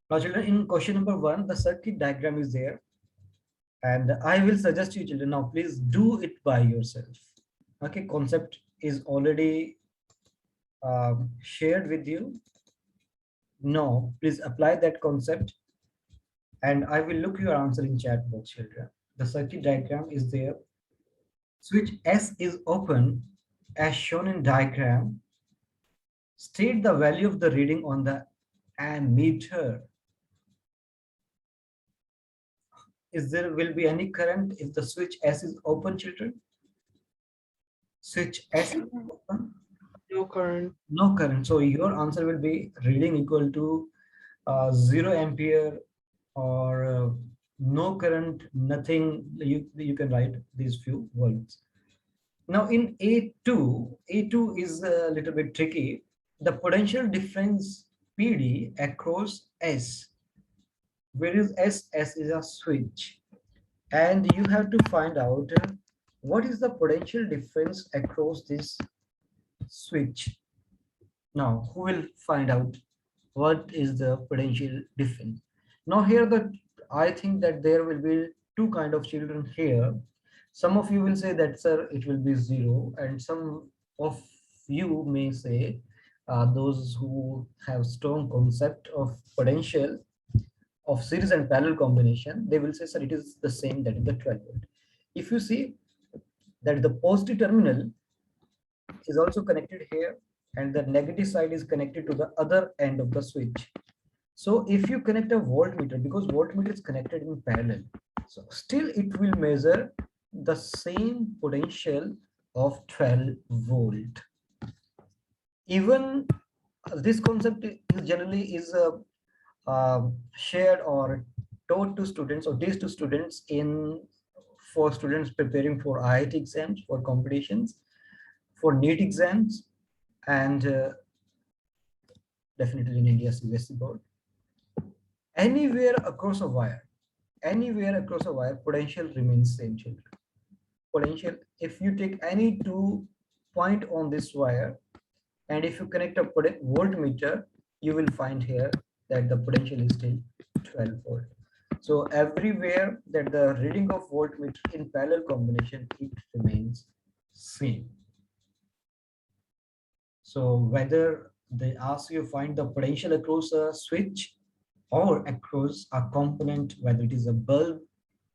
Now, children, in question number 1, the circuit diagram is there. And I will suggest you, children, now please do it by yourself. Okay, concept is already shared with you. No, please apply that concept. And I will look your answer in chat box, children. The circuit diagram is there. Switch S is open as shown in diagram. State the value of the reading on the ammeter. Is there will be any current if the switch S is open, children? Switch S is open? No current. No current. So your answer will be reading equal to 0 ampere or no current, nothing. You can write these few words. Now in A2 is a little bit tricky. The potential difference PD across S. Where is S? S is a switch. And you have to find out what is the potential difference across this switch. Now, who will find out what is the potential difference? Now here I think that there will be two kind of children here. Some of you will say that, sir, it will be 0, and some of you may say, those who have strong concept of potential of series and parallel combination, they will say, sir, it is the same, that is the 12 volt. If you see that the positive terminal is also connected here and the negative side is connected to the other end of the switch. So if you connect a voltmeter, because voltmeter is connected in parallel, so still it will measure the same potential of 12 volt. Even this concept is generally is shared or taught to students or teach to students in for students preparing for IIT exams, for competitions, for NEET exams, and definitely in India CBSE board. Anywhere across a wire, potential remains same, children. Potential, if you take any 2 point on this wire, and if you connect a voltmeter, you will find here that the potential is still 12 volt. So everywhere that the reading of voltmeter in parallel combination, it remains same. So whether they ask you find the potential across a switch or across a component, whether it is a bulb,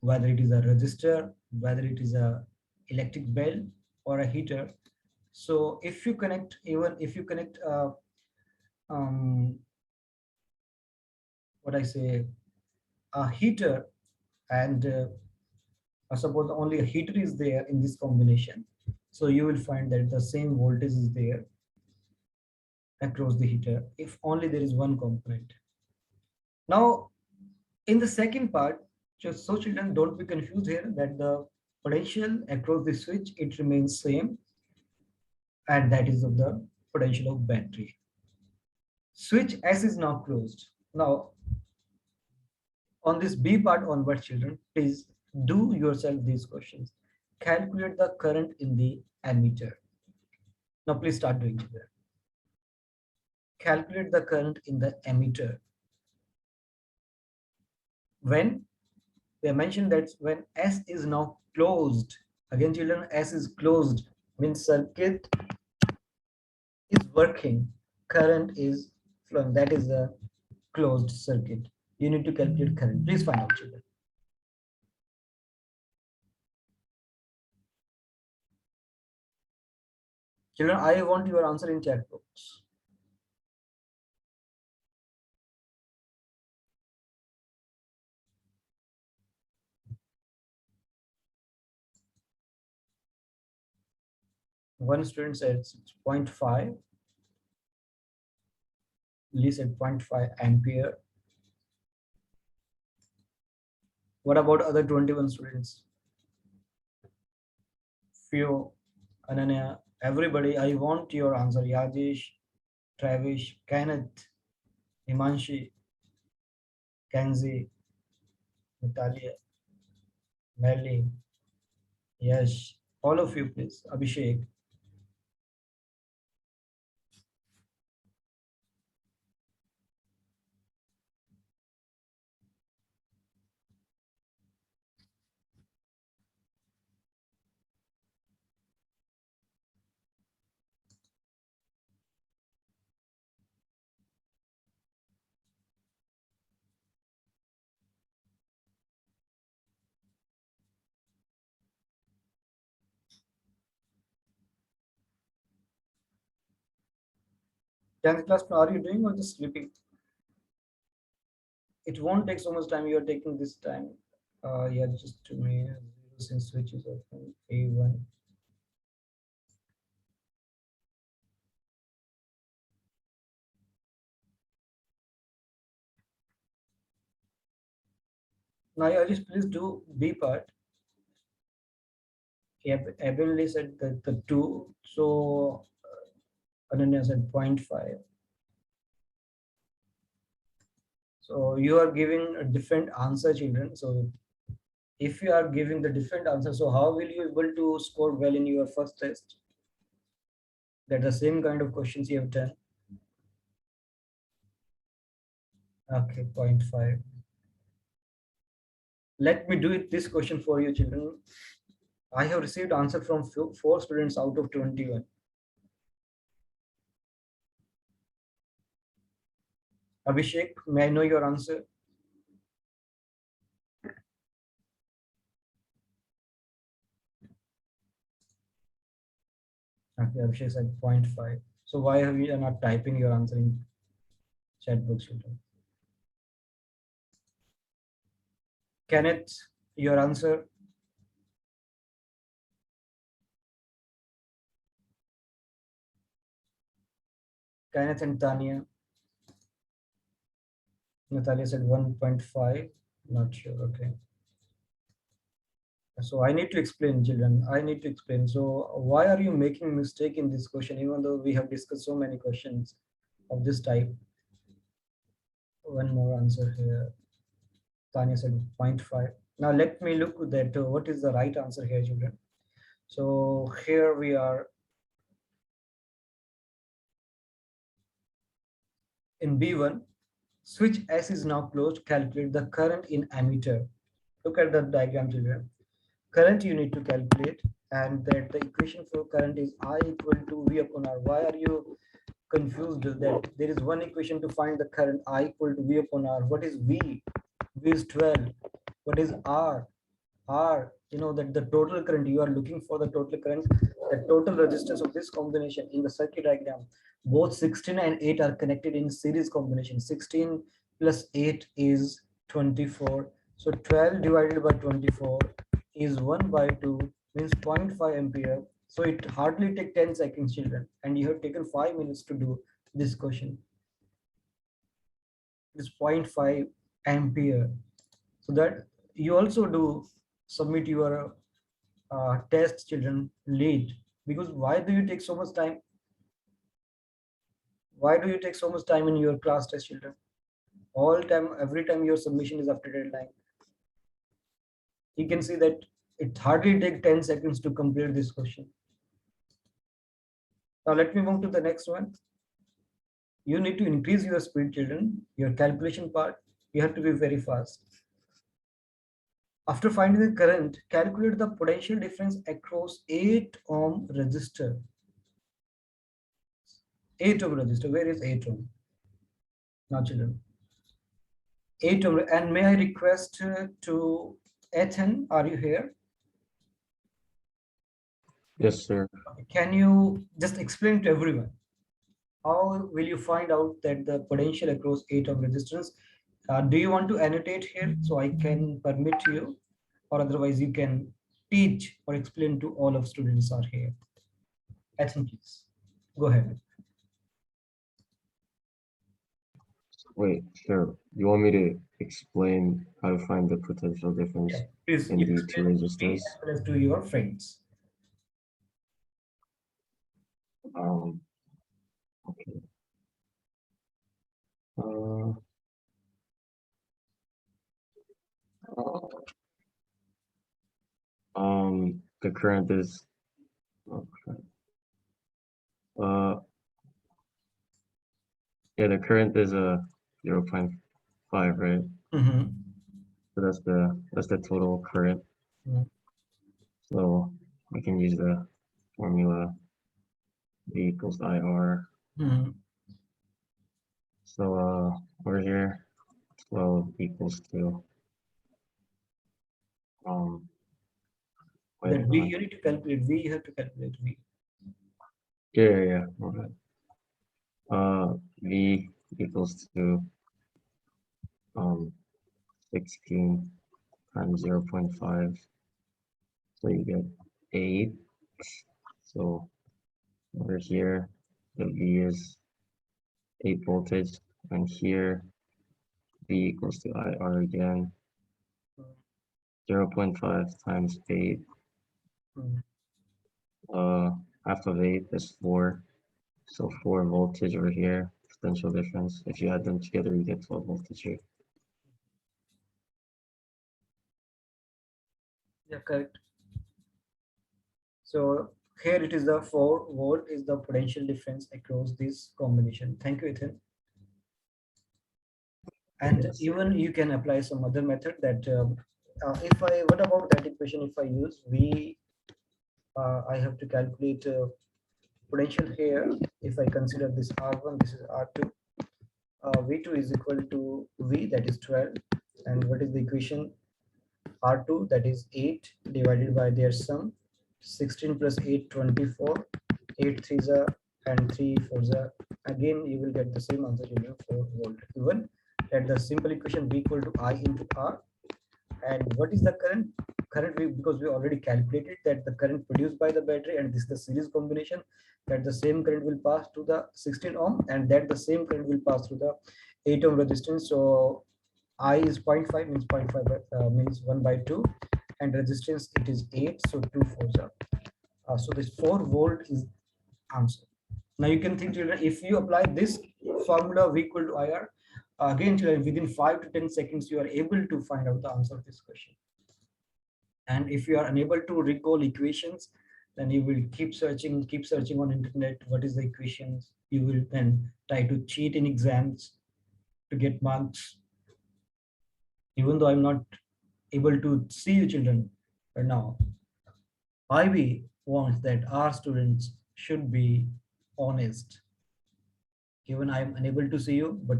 whether it is a resistor, whether it is a electric bell or a heater. So if you connect, even if you connect what I say, a heater, and suppose only a heater is there in this combination, so you will find that the same voltage is there across the heater if only there is one component. Now in the second part, just so children don't be confused here, that the potential across the switch, it remains same, and that is of the potential of battery. Switch S is now closed. Now on this B part onward, children, please do yourself these questions. Calculate the current in the ammeter. Now please start doing it. Calculate the current in the ammeter. When they mentioned that when S is now closed, again children, S is closed means circuit is working, current is flowing, that is a closed circuit. You need to calculate current. Please find out, children. Children, I want your answer in chat box. One student said 0.5, Lee said 0.5 ampere. What about other 21 students? Few, Ananya, everybody, I want your answer. Yajesh, Travis, Kenneth, Himanshi, Kenzie, Natalia, Merlin, Yash, all of you, please. Abhishek. 10th class, are you doing or just sleeping? It won't take so much time. You are taking this time. Yeah, just to me, zero since switch is open. A1. Now, yeah, just please do B part. Ability said that the 2. So, Ananya said 0.5. So, you are giving a different answer, children. So, if you are giving the different answer, so how will you able to score well in your first test? That the same kind of questions you have done. Okay, 0.5. Let me do it this question for you, children. I have received answer from 4 students out of 21. Abhishek, may I know your answer? Okay, Abhishek said 0.5. So why have you not typing your answer in chat box, children? Kenneth, your answer? Kenneth and Tanya. Natalia said 1.5. Not sure. Okay. So I need to explain, children. I need to explain. So why are you making mistake in this question, even though we have discussed so many questions of this type? One more answer here. Tanya said 0.5. Now let me look at that. What is the right answer here, children? So here we are in B1. Switch S is now closed. Calculate the current in ammeter. Look at the diagram, children. Current you need to calculate, and that the equation for current is I equal to V upon R. Why are you confused that there is one equation to find the current I equal to V upon R? What is V? V is 12. What is R? R, you know that the total current, you are looking for the total current, the total resistance of this combination in the circuit diagram. Both 16 and 8 are connected in series combination. 16 plus 8 is 24. So 12 divided by 24 is 1 by 2, means 0.5 ampere. So it hardly take 10 seconds, children, and you have taken 5 minutes to do this question. It is 0.5 ampere. So that you also do submit your test, children, late. Because why do you take so much time? Why do you take so much time in your class test, children? All time, every time your submission is after deadline. You can see that it hardly take 10 seconds to complete this question. Now let me move to the next one. You need to increase your speed, children. Your calculation part, you have to be very fast. After finding the current, calculate the potential difference across 8 ohm resistor. 8 ohm resistor. Where is 8 ohm? Now, children. 8 ohm. And may I request to Ethan, are you here? Yes, sir. Can you just explain to everyone how will you find out that the potential across 8 ohm resistance? Do you want to annotate here so I can permit you, or otherwise you can teach or explain to all of students are here? Ethan, please go ahead. Wait, sure. You want me to explain how to find the potential difference Yeah, please in you the two explain to me resistors? as well as to your friends. Um, okay. Uh, the current is uh, yeah, the current is a 0.5, right? Mm-hmm. So that's the total current. Mm-hmm. So I can use the formula V equals IR. Mm-hmm. So over here, 12 equals to um wait, That V you need to calculate. V you have to calculate V. yeah, yeah, yeah. Okay. V equals to 16 times 0.5. So you get 8. So over here, the V is 8 voltage, and here V equals to IR again. 0.5 times 8. Half of 8 is 4. So 4 voltage over here, potential difference. If you add them together, you get 12 voltage here. Yeah, correct. So here it is the 4 volt is the potential difference across this combination. Thank you, Ethan. And Yes. even you can apply some other method that what about that equation if I use V, I have to calculate potential here. If I consider this R1, this is R2. V2 is equal to V, that is 12. And what is the equation? R2, that is 8 divided by their sum. 16 plus 8, 24. 8 3s are and 3 4s are. Again, you will get the same answer, 4 volt. Even that the simple equation V equal to I into R. And what is the current? Because we already calculated that the current produced by the battery, and this is the series combination, that the same current will pass to the 16 ohm, and that the same current will pass through the 8 ohm resistance. So I is 0.5 means 0.5 means 1 by 2, and resistance it is 8, so 2 4s are. So this 4 volt is answer. Now you can think, children, if you apply this formula V equal to IR, again children, within 5 to 10 seconds you are able to find out the answer of this question. And if you are unable to recall equations, then you will keep searching on internet what is the equations. You will then try to cheat in exams to get marks. Even though I'm not able to see you children right now, IB wants that our students should be honest. Even I'm unable to see you, but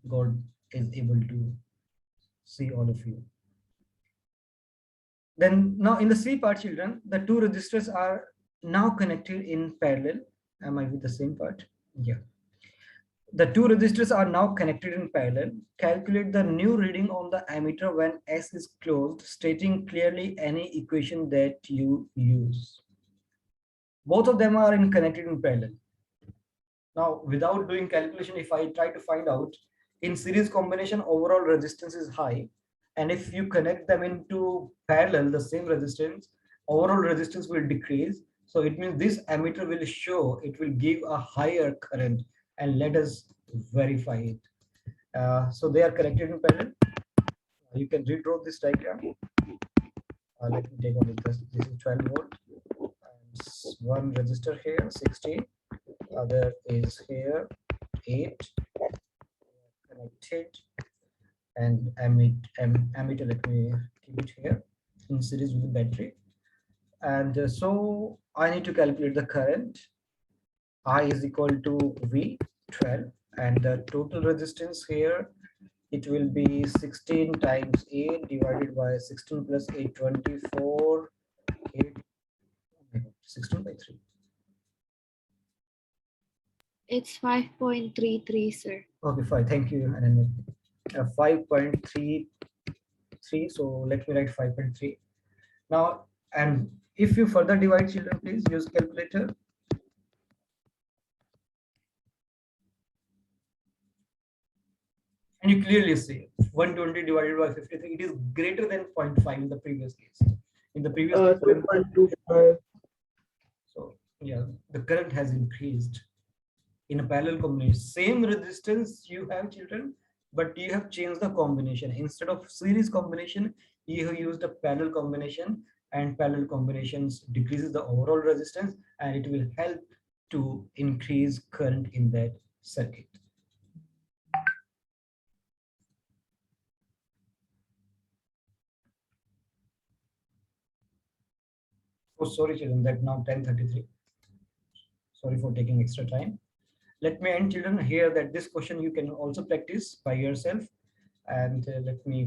God is able to see all of you. Then now in the C part, children, the two resistors are now connected in parallel. Am I with the same part? Yeah. The two resistors are now connected in parallel. Calculate the new reading on the ammeter when S is closed, stating clearly any equation that you use. Both of them are connected in parallel. Now, without doing calculation, if I try to find out, in series combination, overall resistance is high. And if you connect them into parallel, the same resistance, overall resistance will decrease. So it means this ammeter will show, it will give a higher current. And let us verify it. So they are connected in parallel. You can redraw this diagram. Let me take on this. This is 12 volt. And one resistor here, 16. Other is here, 8. Connected. And ammeter, let me keep it here in series with the battery. And so I need to calculate the current. I is equal to V, 12, and the total resistance here, it will be 16 times 8 divided by 16 plus 8, 24, 8, 16 by 3. It's 5.33, sir. Okay, fine. Thank you, Ananya. 5.33. So let me write 5.3. Now, and if you further divide, children, please use calculator. And you clearly see 120 divided by 53, it is greater than 0.5 in the previous case. In the previous case, 2.25. so yeah, the current has increased in a parallel combination. Same resistance you have, children, but you have changed the combination. Instead of series combination, you have used a parallel combination, and parallel combinations decreases the overall resistance, and it will help to increase current in that circuit. Oh, sorry, children, that now 10:33. Sorry for taking extra time. Let me end, children, here that this question you can also practice by yourself. And let me